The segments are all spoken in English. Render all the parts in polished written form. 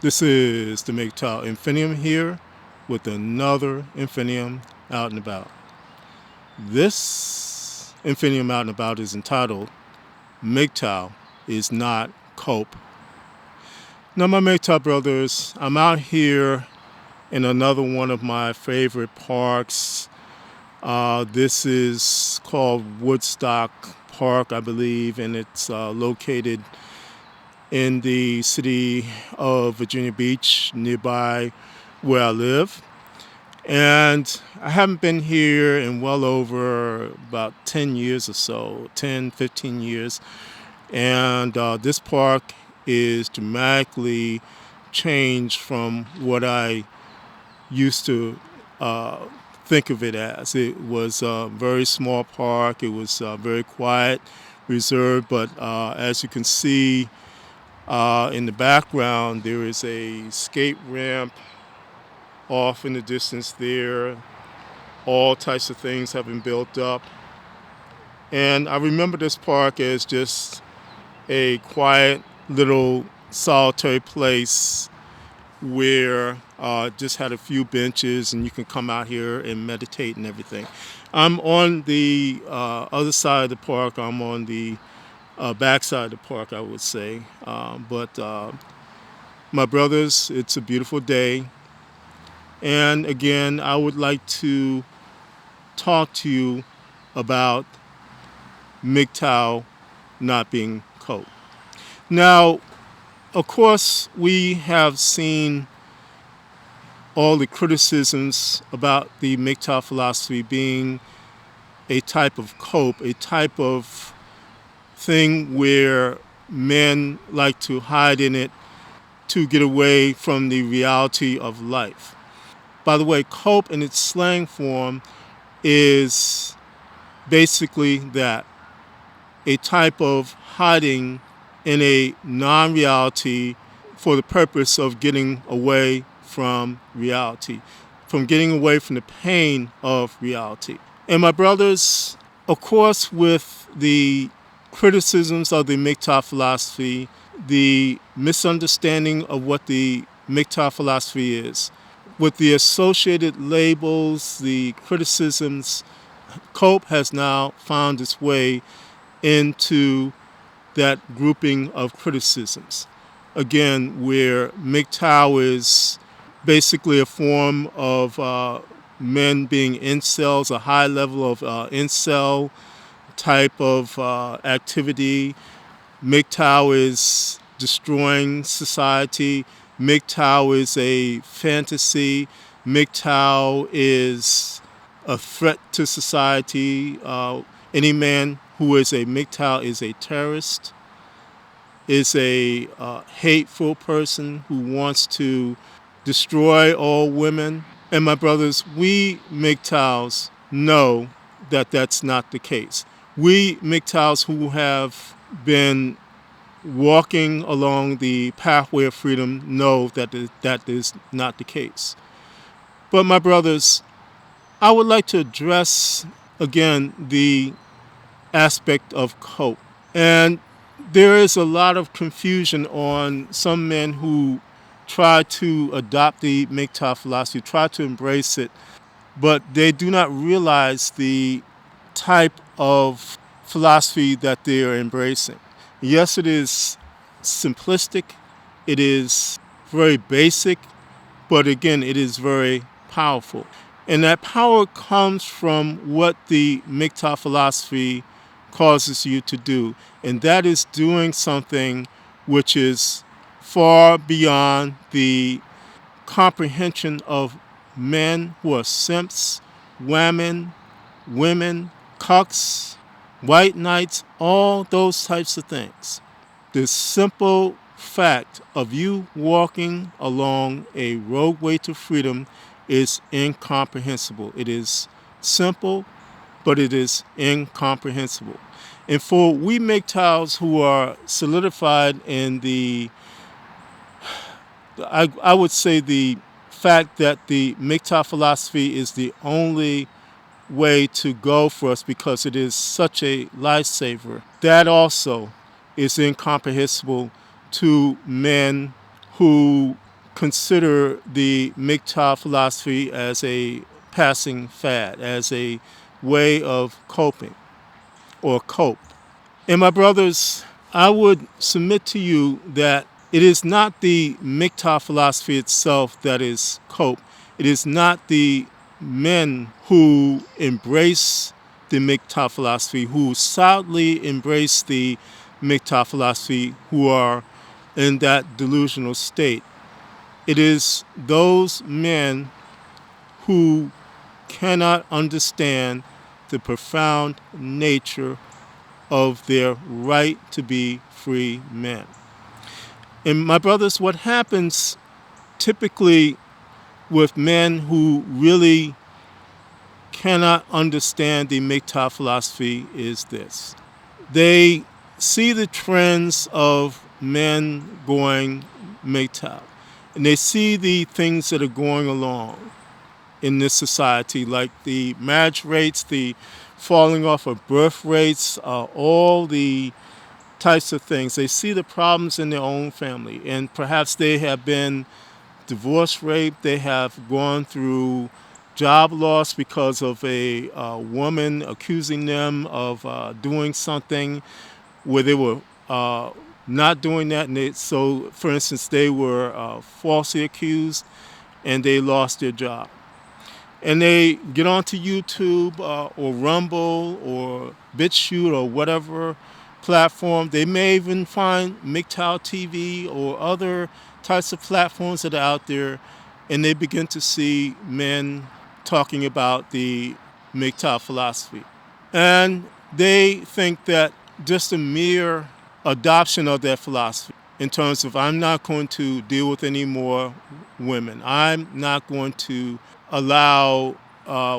This is the MGTOW Infinium here with another Infinium out and about. This Infinium out and about is entitled MGTOW is Not Cope. Now my MGTOW brothers, I'm out here in another one of my favorite parks. This is called Woodstock Park, I believe, and it's located in the city of Virginia Beach, nearby where I live. And I haven't been here in well over about 10 years or so, 10, 15 years. And this park is dramatically changed from what I used to think of it as. It was a very small park. It was very quiet, reserved, but as you can see, in the background, there is a skate ramp off in the distance there. All types of things have been built up. And I remember this park as just a quiet little solitary place where just had a few benches and you can come out here and meditate and everything. I'm on the other side of the park. I'm on the backside of the park, I would say. But my brothers, it's a beautiful day. And again, I would like to talk to you about MGTOW not being cope. Now, of course, we have seen all the criticisms about the MGTOW philosophy being a type of cope, a type of thing where men like to hide in it to get away from the reality of life. By the way, cope in its slang form is basically that, a type of hiding in a non-reality for the purpose of getting away from reality, from getting away from the pain of reality. And my brothers, of course, with the criticisms of the MGTOW philosophy, the misunderstanding of what the MGTOW philosophy is, with the associated labels, the criticisms, cope has now found its way into that grouping of criticisms. Again, where MGTOW is basically a form of men being incels, a high level of incel type of activity. MGTOW is destroying society. MGTOW is a fantasy. MGTOW is a threat to society. Any man who is a MGTOW is a terrorist, is a hateful person who wants to destroy all women. And my brothers, we MGTOWs know that that's not the case. We MGTOWs who have been walking along the pathway of freedom know that that is not the case. But my brothers, I would like to address again the aspect of cope. And there is a lot of confusion on some men who try to adopt the MGTOW philosophy, try to embrace it, but they do not realize the type of philosophy that they are embracing. Yes, it is simplistic, it is very basic, but again, it is very powerful. And that power comes from what the MGTOW philosophy causes you to do, and that is doing something which is far beyond the comprehension of men who are simps, women, cucks, white knights, all those types of things. The simple fact of you walking along a roadway to freedom is incomprehensible. It is simple, but it is incomprehensible. And for we MGTOWs who are solidified in the, I would say the fact that the MGTOW philosophy is the only way to go for us because it is such a lifesaver, that also is incomprehensible to men who consider the MGTOW philosophy as a passing fad, as a way of coping or cope. And my brothers, I would submit to you that it is not the MGTOW philosophy itself that is cope. It is not the men who embrace the MGTOW philosophy, who solidly embrace the MGTOW philosophy, who are in that delusional state. It is those men who cannot understand the profound nature of their right to be free men. And my brothers, what happens typically with men who really cannot understand the MGTOW philosophy is this. They see the trends of men going MGTOW, and they see the things that are going along in this society, like the marriage rates, the falling off of birth rates, all the types of things. They see the problems in their own family, and perhaps they have been divorce raped, they have gone through job loss because of a woman accusing them of doing something where they were not doing that. And so, for instance, they were falsely accused and they lost their job. And they get onto YouTube or Rumble or BitChute or whatever platform. They may even find MGTOW TV or other types of platforms that are out there, and they begin to see men talking about the MGTOW philosophy. And they think that just a mere adoption of that philosophy, in terms of I'm not going to deal with any more women, I'm not going to allow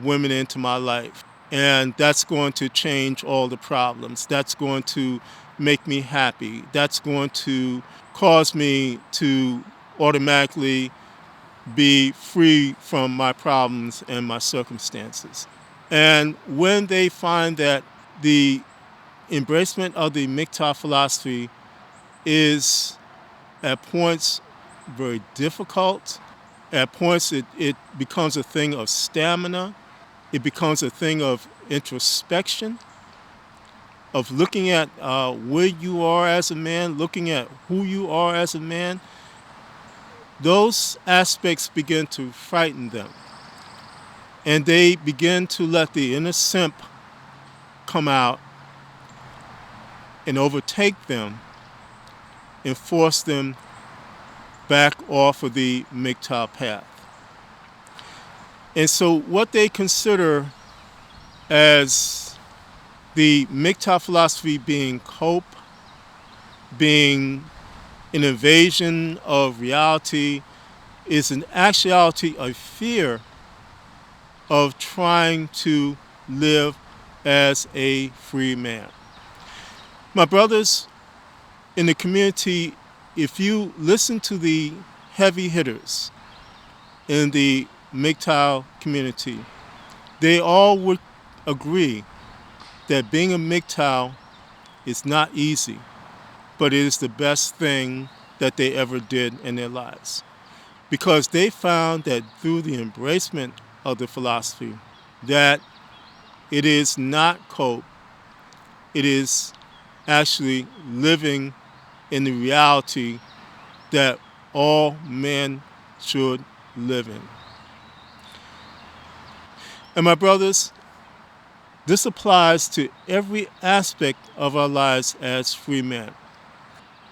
women into my life, and that's going to change all the problems. That's going to make me happy. That's going to cause me to automatically be free from my problems and my circumstances. And when they find that the embracement of the MGTOW philosophy is at points very difficult, at points it becomes a thing of stamina, it becomes a thing of introspection, of looking at where you are as a man, looking at who you are as a man. Those aspects begin to frighten them. And they begin to let the inner simp come out and overtake them and force them back off of the MGTOW path. And so what they consider as the MGTOW philosophy being cope, being an invasion of reality, is in actuality a fear of trying to live as a free man. My brothers, in the community, if you listen to the heavy hitters in the MGTOW community, they all would agree that being a MGTOW is not easy, but it is the best thing that they ever did in their lives. Because they found that through the embracement of the philosophy, that it is not cope, it is actually living in the reality that all men should live in. And my brothers, this applies to every aspect of our lives as free men.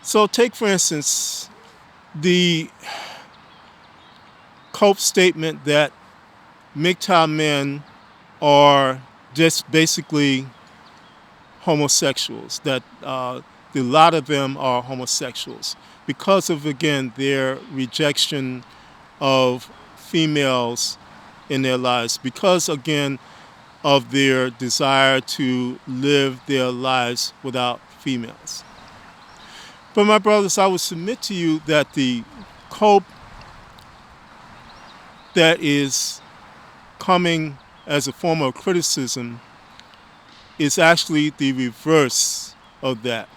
So take, for instance, the cope statement that MGTOW men are just basically homosexuals, that a lot of them are homosexuals because of, again, their rejection of females in their lives, because, again, of their desire to live their lives without females. But my brothers, I would submit to you that the cope that is coming as a form of criticism is actually the reverse of that.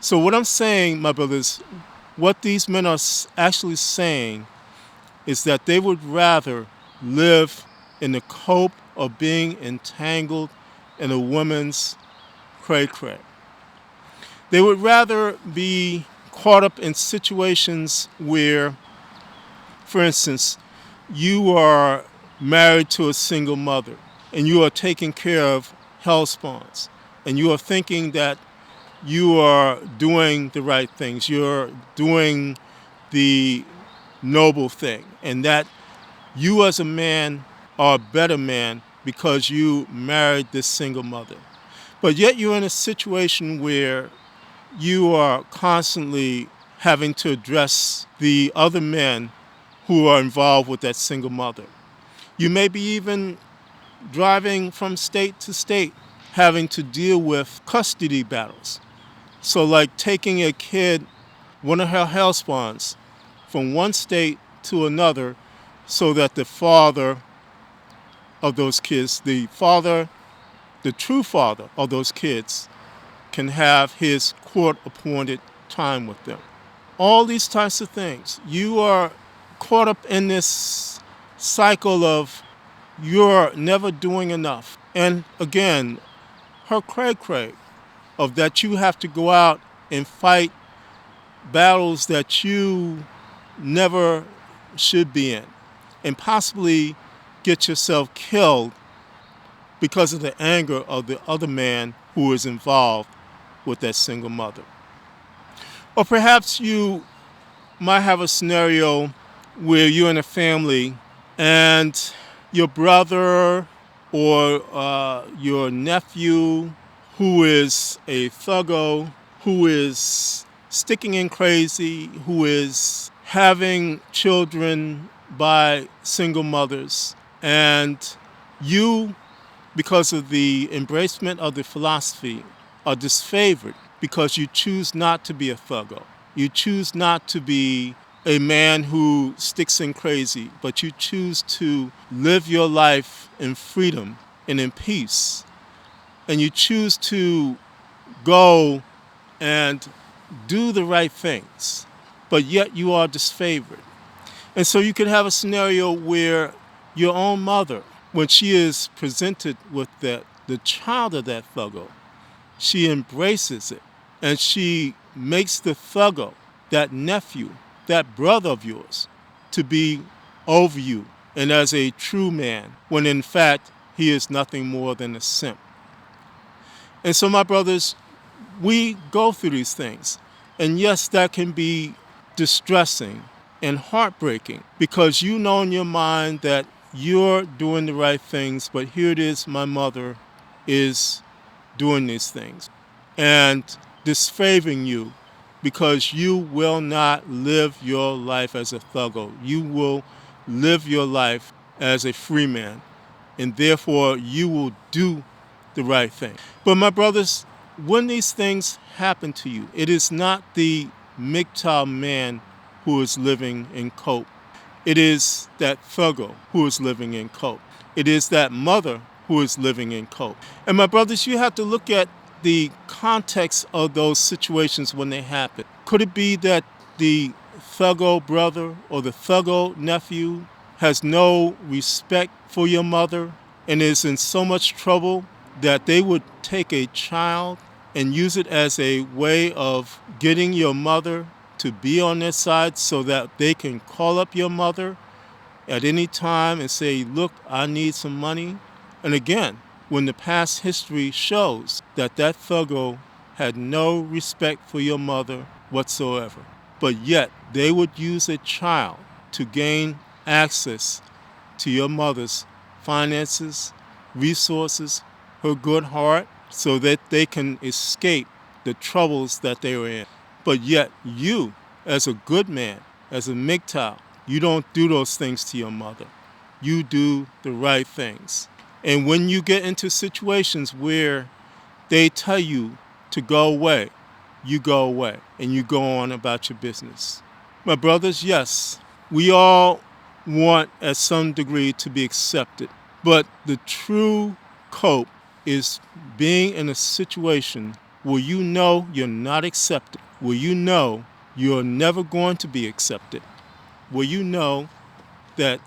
So what I'm saying, my brothers, what these men are actually saying is that they would rather live in the cope of being entangled in a woman's cray-cray. They would rather be caught up in situations where, for instance, you are married to a single mother and you are taking care of hellspawns and you are thinking that you are doing the right things, you're doing the noble thing, and that you as a man are a better man because you married this single mother. But yet you're in a situation where you are constantly having to address the other men who are involved with that single mother. You may be even driving from state to state, having to deal with custody battles. So like taking a kid, one of her hellspawns, from one state to another so that the father of those kids, the true father of those kids, can have his court-appointed time with them. All these types of things. You are caught up in this cycle of you're never doing enough. And again, her cray-cray of that you have to go out and fight battles that you never should be in and possibly get yourself killed because of the anger of the other man who is involved with that single mother. Or perhaps you might have a scenario where you're in a family and your brother or your nephew who is a thuggo, who is sticking in crazy, who is having children by single mothers, and you, because of the embracement of the philosophy, are disfavored because you choose not to be a thuggo. You choose not to be a man who sticks in crazy, but you choose to live your life in freedom and in peace. And you choose to go and do the right things, but yet you are disfavored. And so you could have a scenario where your own mother, when she is presented with the child of that thuggo, she embraces it and she makes the thuggo, that nephew, that brother of yours, to be over you and as a true man, when in fact he is nothing more than a simp. And so, my brothers, we go through these things. And yes, that can be distressing and heartbreaking because you know in your mind that you're doing the right things, but here it is, my mother is doing these things and disfavoring you because you will not live your life as a thuggo. You will live your life as a free man, and therefore you will do the right thing. But my brothers, when these things happen to you, it is not the MGTOW man who is living in cope. It is that thuggo who is living in cope. It is that mother who is living in cope. And my brothers, you have to look at the context of those situations when they happen. Could it be that the thuggo brother or the thuggo nephew has no respect for your mother and is in so much trouble that they would take a child and use it as a way of getting your mother to be on their side so that they can call up your mother at any time and say, look, I need some money? And again, when the past history shows that that thuggo had no respect for your mother whatsoever, but yet they would use a child to gain access to your mother's finances, resources, her good heart, so that they can escape the troubles that they were in. But yet you, as a good man, as a MGTOW, you don't do those things to your mother. You do the right things. And when you get into situations where they tell you to go away, you go away and you go on about your business. My brothers, yes, we all want at some degree to be accepted, but the true cope is being in a situation where you know you're not accepted, where you know you're never going to be accepted, where you know that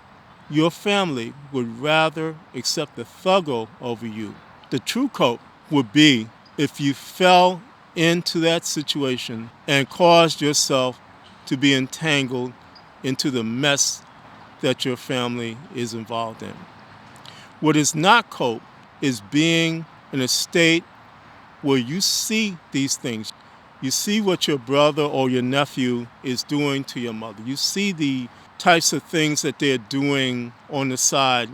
your family would rather accept the thuggo over you. The true cope would be if you fell into that situation and caused yourself to be entangled into the mess that your family is involved in. What is not cope is being in a state where you see these things. You see what your brother or your nephew is doing to your mother. You see the types of things that they're doing on the side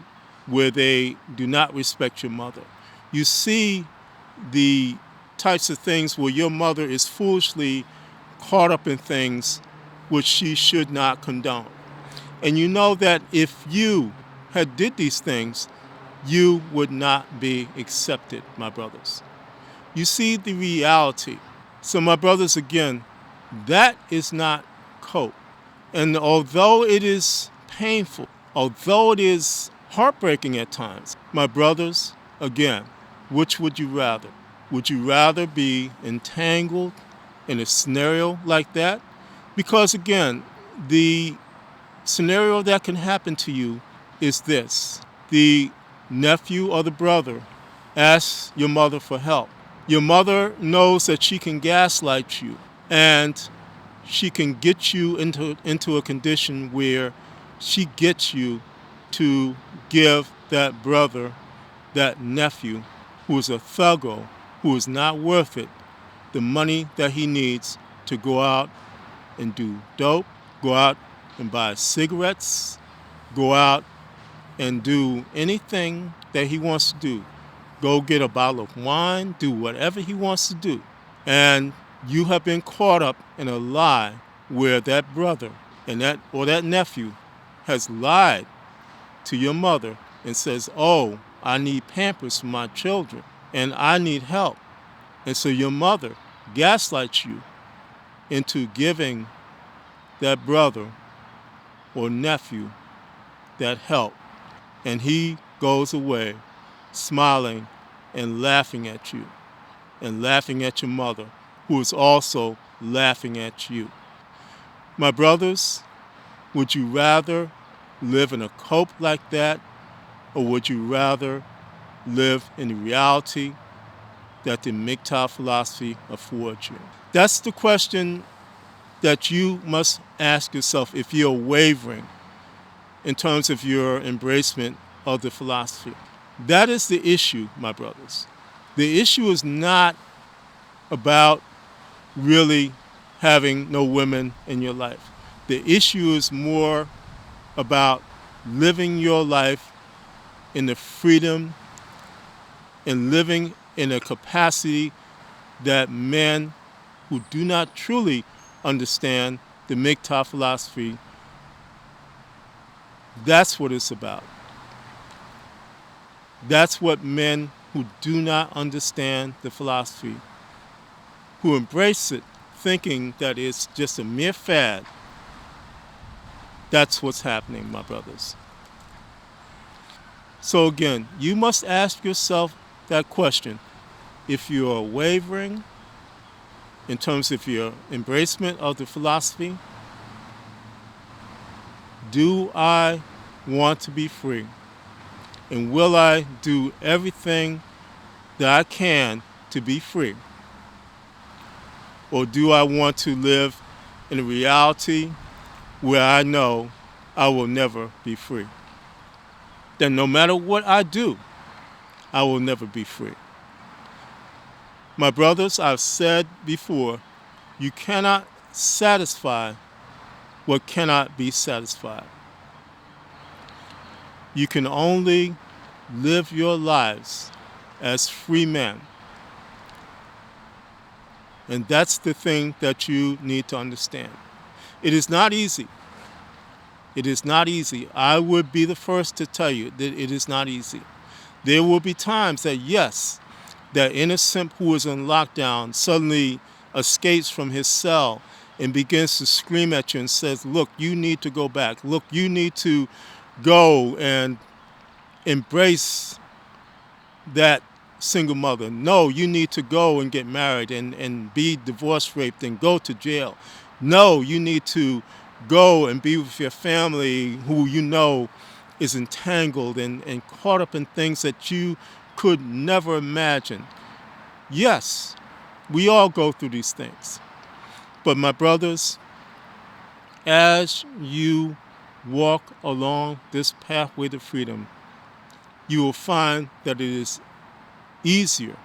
where they do not respect your mother. You see the types of things where your mother is foolishly caught up in things which she should not condone. And you know that if you had did these things, you would not be accepted, my brothers. You see the reality. So my brothers, again, that is not cope. And although it is painful, although it is heartbreaking at times, my brothers, again, which would you rather? Would you rather be entangled in a scenario like that? Because again, the scenario that can happen to you is this. The nephew or the brother asks your mother for help. Your mother knows that she can gaslight you and she can get you into a condition where she gets you to give that brother, that nephew, who is a thuggo, who is not worth it, the money that he needs to go out and do dope, go out and buy cigarettes, go out and do anything that he wants to do. Go get a bottle of wine, do whatever he wants to do. And you have been caught up in a lie where that brother and that nephew has lied to your mother and says, oh, I need Pampers for my children and I need help. And so your mother gaslights you into giving that brother or nephew that help. And he goes away smiling and laughing at you and laughing at your mother, who is also laughing at you. My brothers, would you rather live in a cope like that, or would you rather live in the reality that the MGTOW philosophy affords you? That's the question that you must ask yourself if you're wavering in terms of your embracement of the philosophy. That is the issue, my brothers. The issue is not about really having no women in your life. The issue is more about living your life in the freedom and living in a capacity that men who do not truly understand the MGTOW philosophy, that's what it's about. That's what men who do not understand the philosophy, who embrace it thinking that it's just a mere fad, that's what's happening, my brothers. So again, you must ask yourself that question. If you are wavering in terms of your embracement of the philosophy, do I want to be free? And will I do everything that I can to be free? Or do I want to live in a reality where I know I will never be free? Then no matter what I do, I will never be free. My brothers, I've said before, you cannot satisfy what cannot be satisfied. You can only live your lives as free men. And that's the thing that you need to understand. It is not easy. It is not easy. I would be the first to tell you that it is not easy. There will be times that, yes, that innocent who is in lockdown suddenly escapes from his cell and begins to scream at you and says, look, you need to go back. Look, you need to go and embrace that single mother. No, you need to go and get married and be divorce raped and go to jail. No, you need to go and be with your family who you know is entangled and caught up in things that you could never imagine. Yes, we all go through these things. But my brothers, as you walk along this pathway to freedom, you will find that it is easier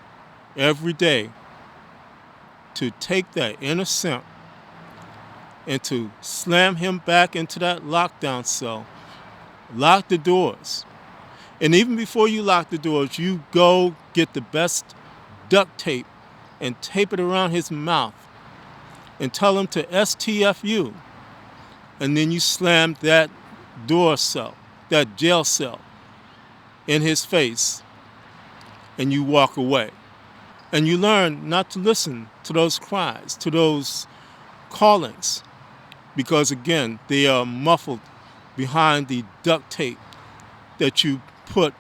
every day to take that inner simp and to slam him back into that lockdown cell. Lock the doors. And even before you lock the doors, you go get the best duct tape and tape it around his mouth and tell him to STFU. And then you slam that door cell, that jail cell, in his face, and you walk away. And you learn not to listen to those cries, to those callings, because again, they are muffled behind the duct tape that you put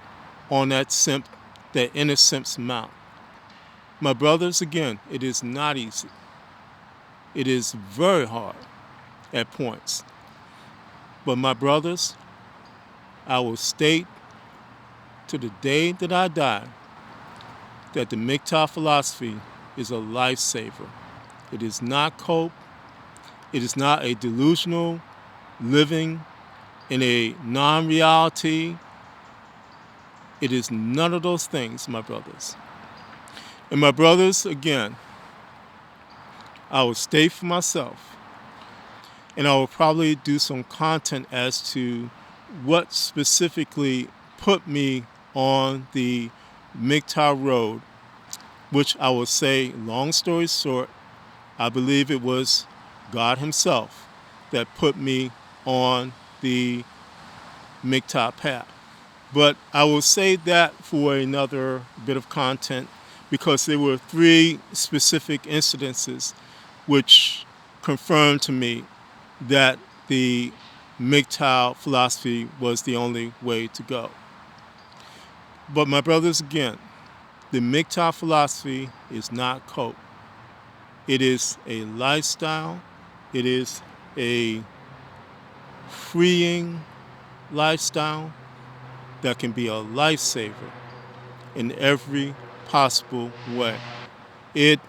on that simp, that inner simp's mouth. My brothers, again, it is not easy. It is very hard at points. But my brothers, I will state to the day that I die that the MGTOW philosophy is a lifesaver. It is not cope. It is not a delusional living in a non-reality. It is none of those things, my brothers. And my brothers, again, I will state for myself, and I will probably do some content as to what specifically put me on the MGTOW road, which I will say, long story short, I believe it was God himself that put me on the MGTOW path. But I will say that for another bit of content, because there were 3 specific incidences which confirmed to me that the MGTOW philosophy was the only way to go. But my brothers, again, the MGTOW philosophy is not cope. It is a lifestyle. It is a freeing lifestyle that can be a lifesaver in every possible way. It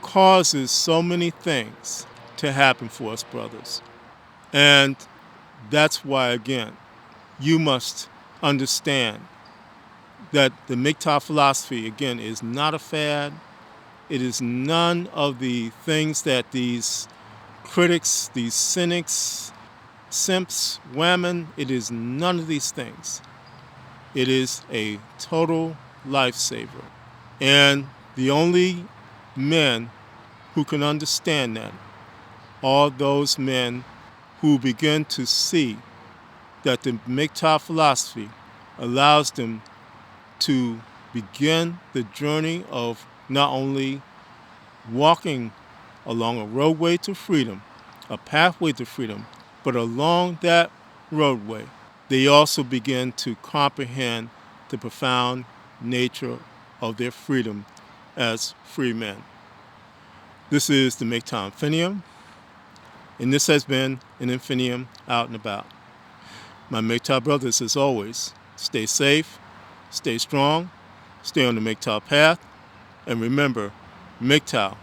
causes so many things to happen for us, brothers. And that's why, again, you must understand that the MGTOW philosophy, again, is not a fad. It is none of the things that these critics, these cynics, simps, women, it is none of these things. It is a total lifesaver. And the only men who can understand that are those men who begin to see that the MGTOW philosophy allows them to begin the journey of not only walking along a roadway to freedom, a pathway to freedom, but along that roadway, they also begin to comprehend the profound nature of their freedom as free men. This is the MGTOW Infinium, and this has been an Infinium out and about. My MGTOW brothers, as always, stay safe, stay strong, stay on the MGTOW path, and remember, MGTOW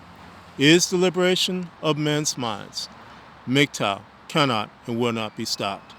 is the liberation of men's minds. MGTOW cannot and will not be stopped.